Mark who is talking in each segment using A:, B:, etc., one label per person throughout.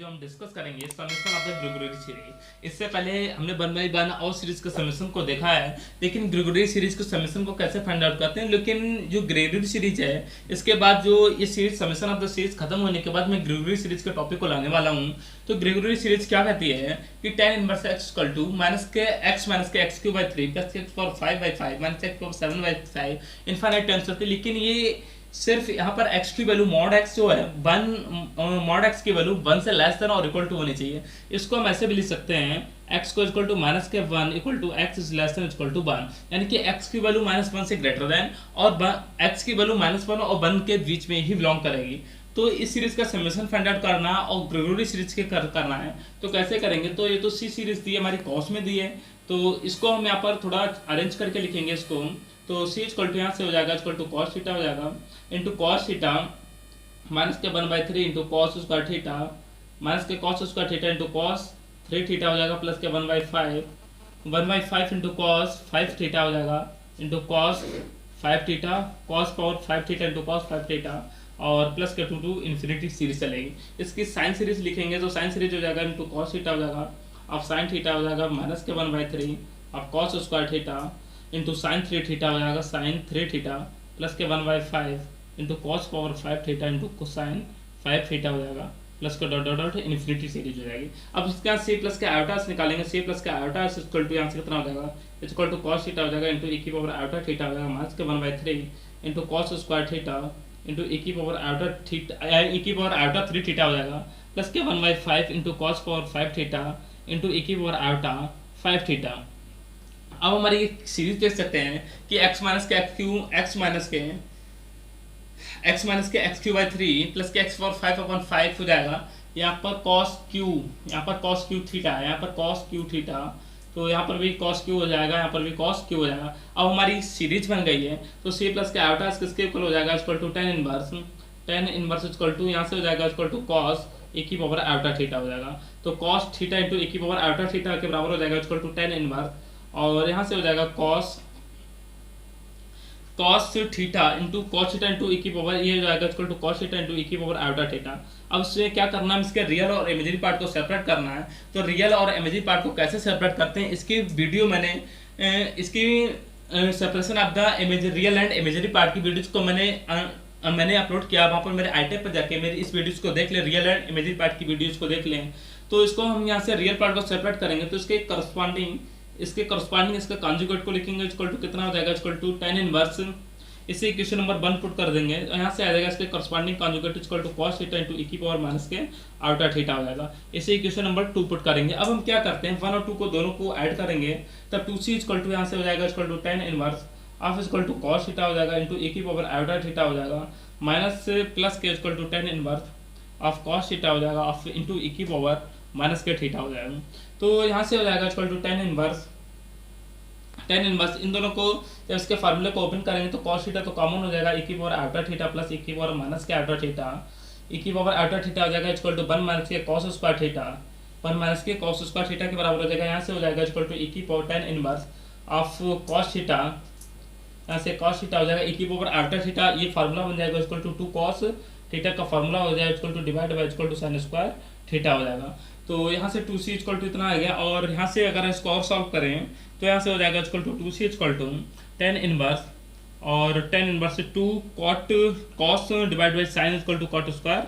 A: जो हम डिस्कस करेंगे summation of the Gregory series. इससे पहले हमने वन बाई वन और सीरीज के समेशन को देखा है, लेकिन ग्रेगोरी सीरीज के समेशन को कैसे फाइंड आउट करते हैं। लेकिन जो ग्रेगोरी सीरीज है इसके बाद जो ये series summation of the series खत्म होने के बाद मैं ग्रेगोरी सीरीज के टॉपिक को लाने वाला हूँ। तो ग्रेगोरी सीरीज क्या कहती है कि tan inverse x equal to minus के x cube by 3 plus x power 5 by 5 minus x power 7 by 5 infinite terms होती है। लेकिन ये सिर्फ यहाँ पर x की वैल्यू मॉड x जो है मॉड x की वैल्यू 1 से लेस देन और इक्वल टू होनी चाहिए। इसको हम ऐसे भी लिख सकते हैं x को इक्वल टू माइनस के 1 equal to x is less than equal to 1, यानी कि x की वैल्यू -1 से ग्रेटर देन और x की वैल्यू -1 और 1 के बीच में ही बिलोंग करेगी। तो इस सीरीज का समेशन फाइंड आउट करना और ग्रेगोरी सीरीज के करना है। तो कैसे करेंगे, तो ये तो सी सीरीज दी है हमारी कॉस में दी है, तो इसको हम यहाँ पर थोड़ा अरेंज करके लिखेंगे इसको। तो सी इक्वल टू यहाँ से हो जाएगा इक्वल टू कॉस थीटा हो जाएगा इंटू कॉस थीटा माइनस के 1/3 into cos square theta minus के cos square theta into cos 3 theta हो जाएगा प्लस के 1/5 इंटू कॉस 5 थीटा हो जाएगा into cos 5 theta cos power 5 theta into cos 5 theta और प्लस के 2 इन्फिनिटी सीरीज चलेगी। इसकी साइन सीरीज लिखेंगे तो साइन सीरीज हो जाएगा इंटू कॉस थीटा हो जाएगा अब साइन थीटा हो जाएगा माइनस के 1/3 अब cos square theta into sine 3 theta हो जाएगा साइन 3 थीटा प्लस के 1/5 into cos power 5 theta into cosine 5 theta हो जाएगा प्लस के dot dot dot infinity series हो जाएगी। अब इसके यहाँ सी प्लस के आयोटा निकालेंगे। सी प्लस के आयोटा इक्वल टू यहाँ से कितना हो जाएगा इक्वल टू कॉस थीटा हो जाएगा इंटू e की पावर आयोटा थीटा हो जाएगा माइनस के 1/3 into cos square theta into e की पावर आयोटा थीटा e की पावर आयोटा 3 थीटा हो जाएगा प्लस के 1/5 into cos power 5 theta into e की पावर आयोटा 5 थीटा। अब हमारी सीरीज देख सकते हैं कि x माइनस के x माइनस के x क्यू बाई 3 प्लस के x पावर 5/5 हो जाएगा। यहाँ पर cos क्यू थीटा है, यहाँ पर cos क्यू थीटा, तो यहाँ पर भी cos क्यू हो जाएगा, यहाँ पर भी cos क्यू हो जाएगा। अब हमारी सीरीज बन गई है तो c प्लस के आयोटा किसके इक्वल हो जाएगा equal to tan inverse equal to यहाँ से हो जाएगा इक्वल टू cos e की पावर आयोटा थीटा हो जाएगा। तो cos थीटा इंटू e की पावर आयोटा थीटा के बराबर हो जाएगा इक्वल टू tan इनवर्स और यहाँ से हो जाएगा cos थीटा इंटू e की पावर ये हो जाएगा equal to cos theta into e की पावर आयोटा थीटा। अब इसमें क्या करना है, इसके रियल और इमेजिनरी पार्ट को सेपरेट करना है। तो रियल और इमेजिनरी पार्ट को कैसे सेपरेट करते हैं इसकी वीडियो मैंने इसकी separation of the real and imaginary part की वीडियोज को मैंने अपलोड किया। वहाँ पर मेरे आईटेप पर जाके मेरी इस वीडियोज को देख लें, रियल एंड इमेजिनरी पार्ट की वीडियोज को देख लें। तो इसको हम यहाँ से रियल पार्ट को सेपरेट करेंगे तो इसके करस्पॉन्डिंग इसका कॉन्जुगेट को लिखेंगे इक्वल टू कितना हो जाएगा इक्वल टू tan इनवर्स, इसे इक्वेशन नंबर 1 पुट कर देंगे। यहाँ से आ जाएगा इसके corresponding conjugate equal to cos theta into e की पावर माइनस के आयोटा थीटा हो जाएगा। इसे इक्वेशन नंबर 2 पुट करेंगे। अब हम क्या करते हैं 1 और 2 को दोनों को ऐड करेंगे तब 2c इक्वल टू यहाँ से हो जाएगा equal to tan inverse of equal to cos theta हो जाएगा इंटू e की पावर आयोटा थीटा हो जाएगा माइनस प्लस के equal to tan inverse of cos theta हो जाएगा ऑफ इंटू e की पावर माइनस के थीटा हो जाएगा। तो यहाँ से हो जाएगा इक्वल टू tan इनवर्स इन दोनों को जब इसके फार्मूले को ओपन करेंगे तो cos थीटा तो कॉमन हो जाएगा e की power iota theta plus e की पावर माइनस के आयोटा थीटा e की पावर आयोटा थीटा हो जाएगा इक्वल टू 1 माइनस के cos स्क्वायर थीटा 1 माइनस के cos स्क्वायर थीटा के बराबर हो जाएगा। यहाँ से हो जाएगा इक्वल टू e की power tan inverse of cos theta, यहाँ से cos थीटा हो जाएगा e की पावर आयोटा थीटा, ये फार्मूला बन जाएगा इक्वल टू 2 cos थीटा का फार्मूला हो जाएगा equal to divide by equal to sin square theta हो जाएगा। तो यहाँ से 2c इक्वल टू इतना आ गया और यहाँ से अगर इसको और सॉल्व करें तो यहाँ से हो जाएगा equal to 2c equal to tan inverse और tan इनवर्स से 2 cos divide by sin equal to cot square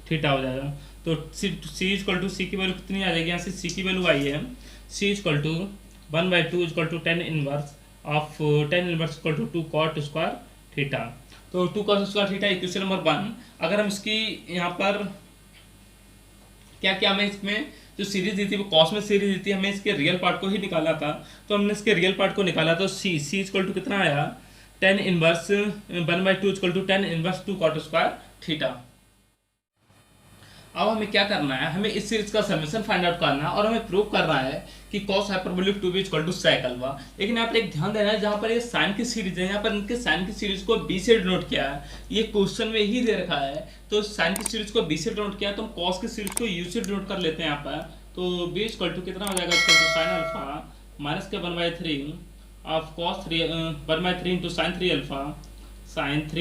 A: theta हो जाएगा। तो c इक्वल टू c की वैल्यू कितनी आ जाएगी, यहाँ से c की वैल्यू आई है c equal to 1/2 equal to tan inverse of tan inverse equal to 2 cot square theta. तो 2 cos square theta equation number 1। अगर हम इसकी यहाँ पर क्या हमें इसमें जो सीरीज दी थी वो कॉस में सीरीज दी थी, हमें इसके रियल पार्ट को ही निकाला था। तो हमने इसके रियल पार्ट को निकाला तो सी इक्वल टू कितना आया tan inverse 1/2 equal to tan inverse 2 cot square theta. अब हमें क्या करना है, हमें इस सीरीज का समेशन फाइंड आउट करना है और हमें प्रूव करना है कि cos hyperbolic 2b equal to sec alpha. लेकिन यहाँ पर एक ध्यान देना है, जहाँ पर ये साइन की सीरीज है यहाँ पर इनके साइन की सीरीज को b से डिनोट किया है, ये क्वेश्चन में ही दे रखा है। तो साइन की सीरीज को b से डिनोट किया तो हम cos की सीरीज को u से डिनोट कर लेते हैं यहाँ पर। तो b इक्वल टू कितना हो जाएगा equal to sin alpha minus के 1/3 of cos 1/3 into sin 3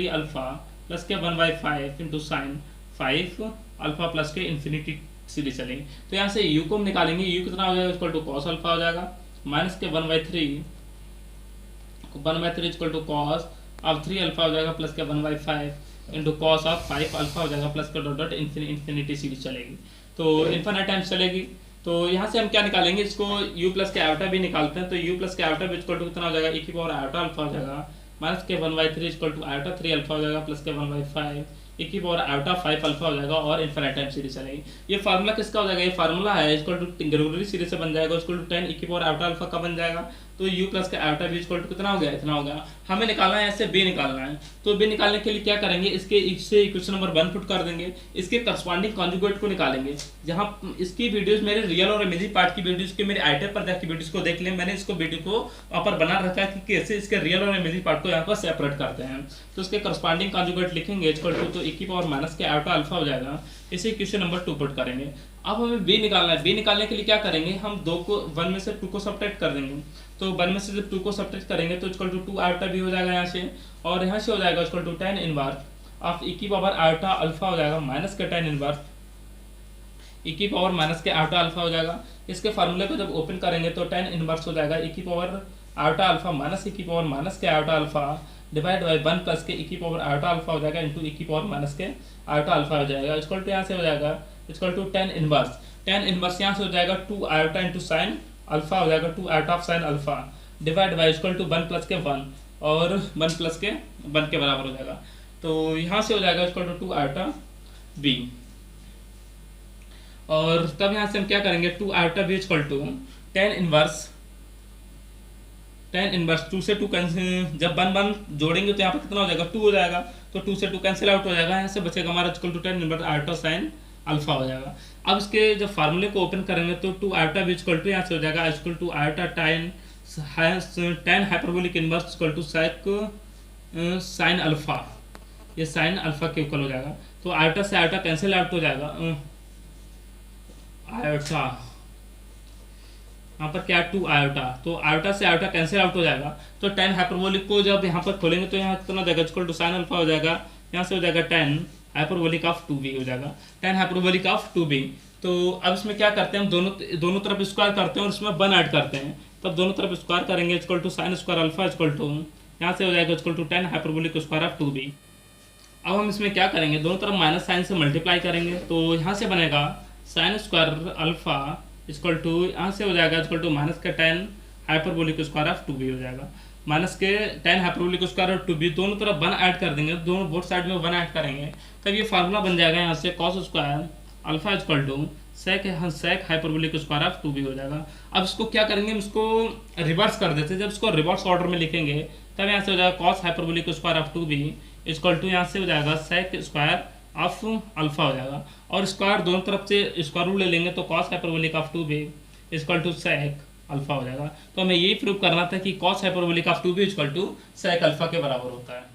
A: alpha plus के 1/5 इंटू sin 5 अल्फा प्लस के इन्फिनिटी सीरीज चलेगी। तो यहाँ से u को हम निकालेंगे, u कितना हो जाएगा इक्वल टू कॉस अल्फा हो जाएगा माइनस के 1/3 equal to cos of 3 alpha हो जाएगा प्लस के 1/5 इंटू कॉस ऑफ 5 अल्फा हो जाएगा प्लस के डॉट डॉट इन्फिनिटी सीरीज चलेगी। तो इन्फिनिट टाइम्स चलेगी। तो यहाँ से हम क्या निकालेंगे, इसको u प्लस के आयोटा भी निकालते हैं। तो u प्लस के आयोटा भी इक्वल टू कितना हो जाएगा, e की पावर आयोटा अल्फा हो जाएगा माइनस के 1/3 इक्वल टू आयोटा 3 अल्फा हो जाएगा प्लस के 1/5 e की पावर आयोटा 5 अल्फा हो जाएगा और इन्फिनिट टाइम सीरीज चलेगी। ये फार्मूला किसका हो जाएगा, ये फार्मूला है इक्वल टू ग्रेगोरी सीरीज से बन जाएगा इक्वल टू 10 e की पावर आयोटा अल्फा का बन जाएगा। तो u प्लस का आयोटा भी इक्वल टू कितना हो गया, इतना हो गया। हमें निकालना है ऐसे b निकालना है। तो b निकालने के लिए क्या करेंगे, इसके इससे इक्वेशन नंबर 1 पुट कर देंगे, इसके करस्पॉन्डिंग कॉन्जुगेट को निकालेंगे। जहां इसकी वीडियोस मेरे रियल और इमेजिन पार्ट की वीडियोस के मेरे आईटेप पर जाके वीडियोस को देख लें। मैंने इसको वीडियो को वहाँ पर बना रखा है कि कैसे इसके रियल और इमेजिन पार्ट को यहाँ पर सेपरेट करते हैं। तो इसके करस्पॉन्डिंग कॉन्जुगेट लिखेंगे इक्वल टू, तो e की पावर माइनस के आयोटा अल्फा हो जाएगा। इसे इक्वेशन नंबर 2 पुट करेंगे। अब हमें b निकालना है। b निकालने के लिए क्या करेंगे, हम 1 में से 2 को सब्ट्रैक्ट कर देंगे। तो 1 में से जब 2 को सब्ट्रैक्ट करेंगे तो इक्वल टू 2 आयोटा भी हो जाएगा यहाँ से, और यहाँ से हो जाएगा equal to tan inverse of e की पावर आयोटा अल्फा हो जाएगा माइनस के tan इनवर्स e की पावर माइनस के आयोटा अल्फा हो जाएगा। इसके फार्मूले को जब ओपन करेंगे तो tan इनवर्स हो जाएगा e की power iota alpha minus e की पावर माइनस के iota alpha divide by 1 plus के e की पावर आयोटा अल्फा हो जाएगा इंटू e की पावर माइनस के आयोटा अल्फा हो जाएगा इक्वल टू यहाँ से हो जाएगा इक्वल टू tan इनवर्स यहाँ से हो जाएगा 2 आयोटा इंटू साइन अल्फा हो जाएगा 2 iota of sine alpha divide by equal to 1 plus के 1 और 1 प्लस के 1 के बराबर हो जाएगा। तो यहाँ से हो जाएगा इक्वल टू 2 आयोटा b, और तब यहाँ से हम क्या करेंगे 2 iota b equal to tan inverse 2 से 2 कैंसिल, जब 1 जोड़ेंगे तो यहाँ पर कितना हो जाएगा 2 हो जाएगा। तो 2 से 2 कैंसिल आउट हो जाएगा, यहाँ से बचेगा हमारा equal to tan inverse iota sine alpha हो जाएगा। अब इसके जब फार्मूले को ओपन करेंगे तो 2 आयोटा b इक्वल टू यहाँ से हो जाएगा equal to iota tan hyperbolic inverse equal to sine alpha, ये साइन अल्फा के इक्वल हो जाएगा। तो आयोटा से आयोटा कैंसिल आउट हो जाएगा, आयोटा यहाँ पर क्या 2 आयोटा, तो आयोटा से आयोटा कैंसिल आउट हो जाएगा। तो tan हाइपरबोलिक को जब यहाँ पर खोलेंगे तो यहाँ कितना जाएगा इक्वल टू साइन अल्फा हो जाएगा, यहाँ से हो जाएगा tan हाइपरबोलिक ऑफ 2b हो जाएगा, tan हाइपरबोलिक ऑफ 2b। तो अब इसमें क्या करते हैं हम दोनों तरफ स्क्वायर करते हैं और इसमें 1 ऐड करते हैं। तब दोनों तरफ स्क्वायर करेंगे equal to sine square alpha equal to यहाँ से हो जाएगा equal to tan hyperbolic square of 2b। अब हम इसमें क्या करेंगे, दोनों तरफ माइनस साइन से मल्टीप्लाई करेंगे। तो यहाँ से बनेगा sine square alpha equal to यहाँ से हो जाएगा इक्वल टू माइनस के tan hyperbolic square of 2b हो जाएगा, माइनस के tan hyperbolic square of 2b। दोनों तरफ 1 ऐड कर देंगे, दोनों बोथ साइड में 1 ऐड करेंगे, तब ये फार्मूला बन जाएगा यहाँ से cos square alpha equal to sec hyperbolic square of 2b हो जाएगा। अब इसको क्या करेंगे, हम इसको रिवर्स कर देते हैं। जब इसको रिवर्स ऑर्डर में लिखेंगे तब यहाँ से हो जाएगा cos hyperbolic square of 2b equal to यहाँ से हो जाएगा सेक स्क्वायर ऑफ अल्फा हो जाएगा, और स्क्वायर दोनों तरफ से स्क्वायर रूट ले लेंगे तो cos hyperbolic of 2b equal to sec alpha हो जाएगा। तो हमें यही प्रूव करना था कि cos hyperbolic of 2b equal to sec alpha के बराबर होता है।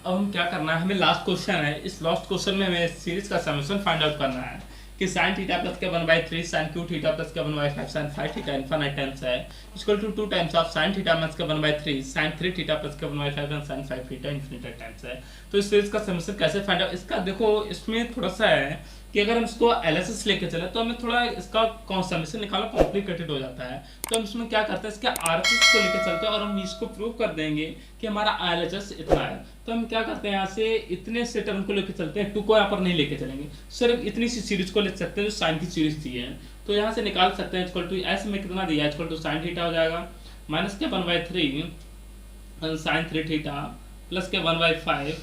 A: अब हम क्या करना है, हमें लास्ट क्वेश्चन है, इस लास्ट क्वेश्चन में हमें सीरीज का समेशन फाइंड आउट करना है कि sin थीटा प्लस के 1/3 sin q थीटा प्लस के 1/5 sin 5 थीटा इनफाइनाइट टाइम्स है equal to 2 times of sin theta plus के 1/3 sin 3 थीटा प्लस के 1/5 and sin 5 theta infinite times है। तो इस सीरीज का समेशन कैसे फाइंड आउट, इसका देखो इसमें थोड़ा सा है कि अगर हम इसको एलएचएस लेके चले तो हमें थोड़ा इसका समेशन निकालना कॉम्प्लिकेटेड हो जाता है। तो हम इसमें क्या करते हैं, इसके आरएचएस को लेके चलते हैं और हम इसको प्रूव कर देंगे कि हमारा एलएचएस इतना है। तो हम क्या करते हैं, यहाँ से इतने से टर्म को लेके चलते हैं, 2 को यहाँ पर नहीं लेके चलेंगे, सिर्फ इतनी सी सीरीज को ले सकते हैं जो साइन की सीरीज थी है। तो यहाँ से निकाल सकते हैं इक्वल टू ऐसे में कितना दिया इक्वल टू साइन थीटा हो जाएगा माइनस के 1/3 साइन 3 थीटा प्लस के 1/5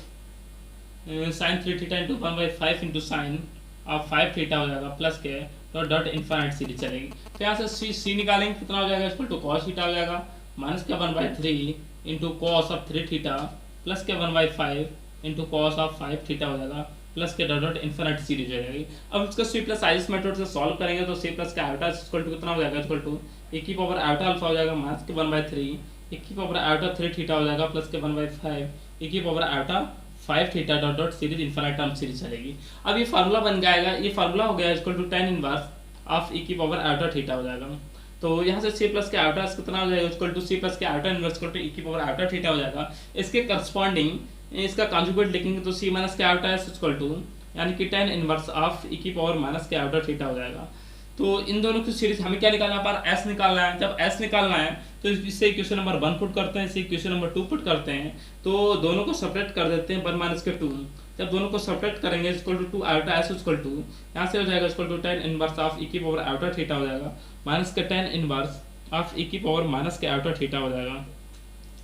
A: sine 3 theta into 1/5 into sine अब 5 थीटा हो जाएगा प्लस के तो डॉट इनफाइनाइट सीरीज चलेगी। तो यहाँ से सी निकालेंगे कितना हो जाएगा इक्वल टू कॉस थीटा हो जाएगा माइनस के 1/3 into cos of 3 theta plus के 1/5 इंटू कॉस ऑफ 5 थीटा हो जाएगा प्लस के डॉट इनफाइनाइट सीरीज हो जाएगी। अब इसका सी प्लस आइस मेथड से सॉल्व करेंगे तो सी प्लस का आयोटा इक्वल टू कितना हो जाएगा इक्वल टू ए की पावर आयोटा अल्फा हो जाएगा माइनस के 1/3 ए की पावर आयोटा 3 थीटा हो जाएगा प्लस के 1/5 ए की power iota 5 theta dot dot series infinite term series चलेगी। अब ये फार्मूला बन जाएगा, ये फार्मूला हो गया equal to tan inverse of e की पावर आयोटा थीटा हो जाएगा। तो यहाँ से c प्लस के आयोटा कितना हो जाएगा इक्वल टू c प्लस के iota inverse equal to e की पावर आयोटा थीटा हो जाएगा। इसके करस्पॉन्डिंग इसका कॉन्जुगेट लिखेंगे तो c माइनस के आयोटा इक्वल टू यानी कि tan इनवर्स ऑफ e की पावर माइनस के आउटर थीटा हो जाएगा। तो इन दोनों की सीरीज हमें क्या निकालना है, पर s निकालना है। जब s निकालना है तो इससे इक्वेशन नंबर 1 पुट करते हैं, इसे इक्वेशन नंबर 2 पुट करते हैं, तो दोनों को सेपरेट कर देते हैं 1 माइनस के 2। जब दोनों को सेपरेट करेंगे equal to 2 iota s equal to, यहाँ से हो जाएगा equal to tan inverse of e की पावर आयोटा थीटा हो जाएगा माइनस के tan इनवर्स ऑफ e की पावर माइनस के आयोटा थीटा हो जाएगा।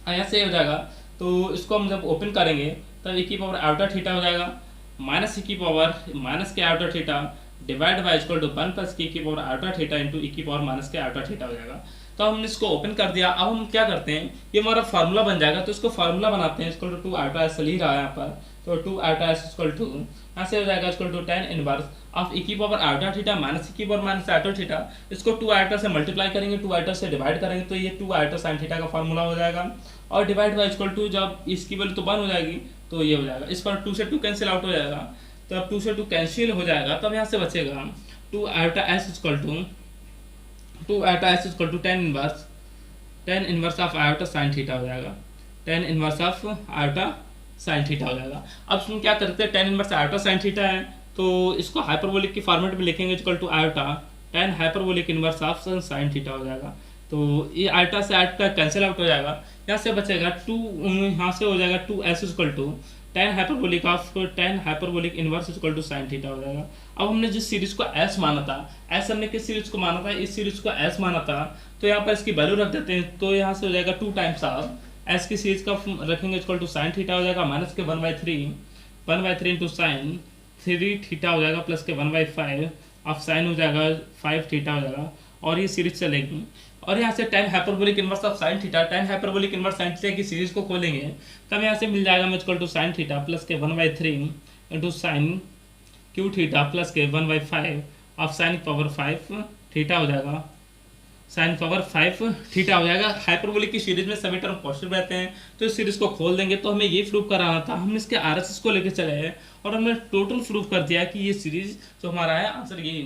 A: यहाँ से हो जाएगा, तो इसको हम जब ओपन करेंगे तब e की पावर आयोटा थीटा हो जाएगा माइनस e की पावर माइनस के iota theta divide by equal to 1 plus e की power iota theta into e की पावर माइनस के आयोटा थीटा हो जाएगा। तो हमने इसको ओपन कर दिया। अब हम क्या करते हैं, ये हमारा फार्मूला बन जाएगा, तो इसको फार्मूला बनाते हैं। इक्वल टू 2 आयोटा एस लिख रहा है यहाँ पर, तो 2 आयोटा एस इक्वल टू, यहाँ से हो जाएगा equal to tan inverse of e की power iota theta minus e की पावर माइनस आयोटा थीटा। इसको 2 आयोटा से मल्टीप्लाई करेंगे, 2 आयोटा से डिवाइड करेंगे, तो ये 2 आयोटा साइन थीटा का फार्मूला हो जाएगा। और डिवाइड बाई इक्वल टू, जब इसकी वैल्यू तो 1 हो जाएगी तो ये हो जाएगा। इस पर 2 से 2 कैंसिल आउट हो जाएगा, तो अब 2 से 2 कैंसिल हो जाएगा, तब यहाँ से बचेगा 2 iota s equal to 2 iota s equal to tan inverse of iota sine theta हो जाएगा, tan inverse of iota sine theta हो जाएगा। अब इसमें क्या करते हैं, tan inverse iota sine theta है तो इसको हाइपरबोलिक की फॉर्मेट में लिखेंगे equal to iota tan hyperbolic inverse of sine theta हो जाएगा। तो ये आयोटा से आयोटा कैंसिल आउट हो जाएगा, यहाँ से बचेगा 2, यहाँ से हो जाएगा 2s equal to tan hyperbolic of tan hyperbolic inverse equal to sine theta हो जाएगा। अब हमने जिस सीरीज को s माना था, s हमने किस सीरीज को माना था, इस सीरीज को s माना था, तो यहाँ पर इसकी वैल्यू रख देते हैं। तो यहाँ से हो जाएगा 2 टाइम्स ऑफ s की सीरीज का रखेंगे इक्वल टू साइन थीटा हो जाएगा माइनस के 1/3 इंटू साइन 3 थीटा हो जाएगा प्लस के 1/5 ऑफ साइन हो जाएगा 5 थीटा हो जाएगा, और ये सीरीज चलेगी। और यहाँ से tan hyperbolic inverse of sine theta, tan hyperbolic inverse sine theta की सीरीज को खोलेंगे, तब यहाँ से मिल जाएगा equal to sine theta plus के 1/3 into sine cube theta plus के 1/5 ऑफ साइन पावर 5 थीटा हो जाएगा, साइन पावर 5 थीटा हो जाएगा। हाइपरबोलिक की सीरीज में सभी टर्म पॉजिटिव रहते हैं, तो इस सीरीज को खोल देंगे। तो हमें ये प्रूव कराना था, हम इसके आरएसएस को लेकर चले हैं और हमने टोटल प्रूव कर दिया कि ये सीरीज जो हमारा है आंसर ये